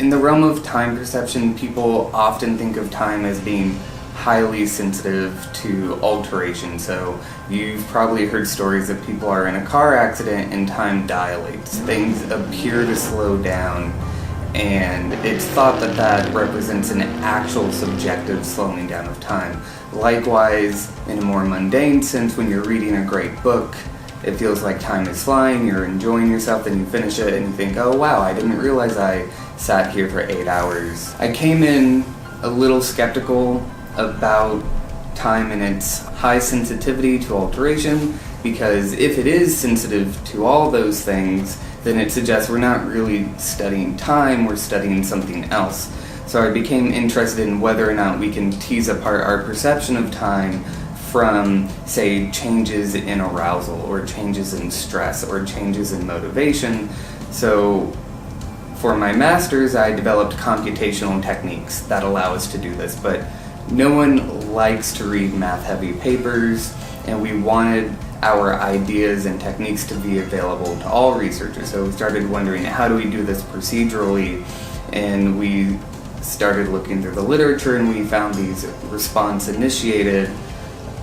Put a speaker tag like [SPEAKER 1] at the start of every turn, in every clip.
[SPEAKER 1] In the realm of time perception, people often think of time as being highly sensitive to alteration. So you've probably heard stories that people are in a car accident and time dilates. Things appear to slow down, and it's thought that that represents an actual subjective slowing down of time. Likewise, in a more mundane sense, when you're reading a great book, it feels like time is flying, you're enjoying yourself, then you finish it and you think, oh wow, I didn't realize I sat here for 8 hours. I came in a little skeptical about time and its high sensitivity to alteration, because if it is sensitive to all those things, then it suggests we're not really studying time, we're studying something else. So I became interested in whether or not we can tease apart our perception of time from, say, changes in arousal, or changes in stress, or changes in motivation. So for my master's, I developed computational techniques that allow us to do this, but no one likes to read math-heavy papers, and we wanted our ideas and techniques to be available to all researchers. So we started wondering, how do we do this procedurally? And we started looking through the literature, and we found these response-initiated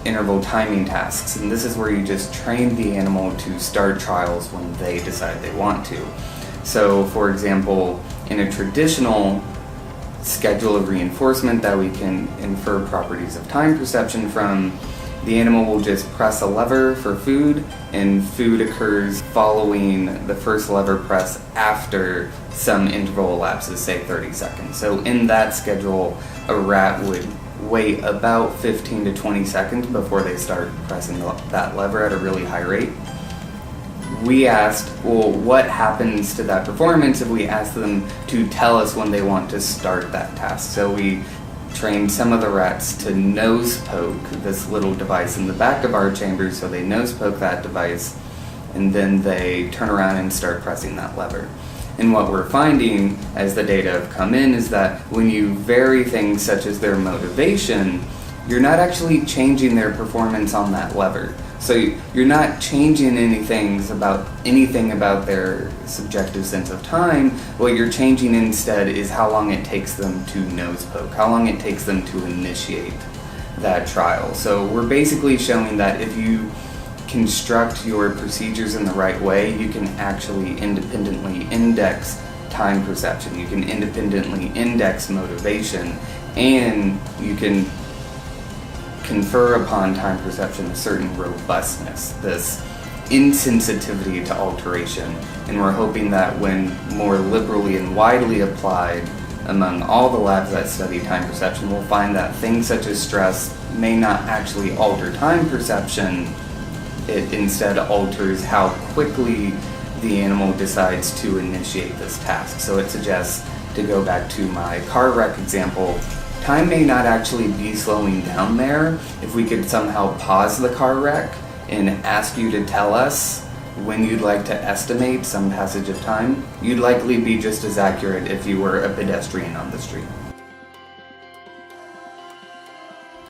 [SPEAKER 1] interval timing tasks. And this is where you just train the animal to start trials when they decide they want to. So, for example, in a traditional schedule of reinforcement that we can infer properties of time perception from, the animal will just press a lever for food, and food occurs following the first lever press after some interval elapses, say 30 seconds. So in that schedule, a rat would wait about 15 to 20 seconds before they start pressing that lever at a really high rate. We asked, well, what happens to that performance if we ask them to tell us when they want to start that task? So we trained some of the rats to nose poke this little device in the back of our chamber, so they nose poke that device, and then they turn around and start pressing that lever. And what we're finding as the data have come in is that when you vary things such as their motivation, you're not actually changing their performance on that lever. So you're not changing anything about their subjective sense of time. What you're changing instead is how long it takes them to nose poke, how long it takes them to initiate that trial. So we're basically showing that if you construct your procedures in the right way, you can actually independently index time perception, you can independently index motivation, and you can confer upon time perception a certain robustness, this insensitivity to alteration. And we're hoping that when more liberally and widely applied among all the labs that study time perception, we'll find that things such as stress may not actually alter time perception. It instead alters how quickly the animal decides to initiate this task. So it suggests, to go back to my car wreck example, time may not actually be slowing down there. If we could somehow pause the car wreck and ask you to tell us when you'd like to estimate some passage of time, you'd likely be just as accurate if you were a pedestrian on the street.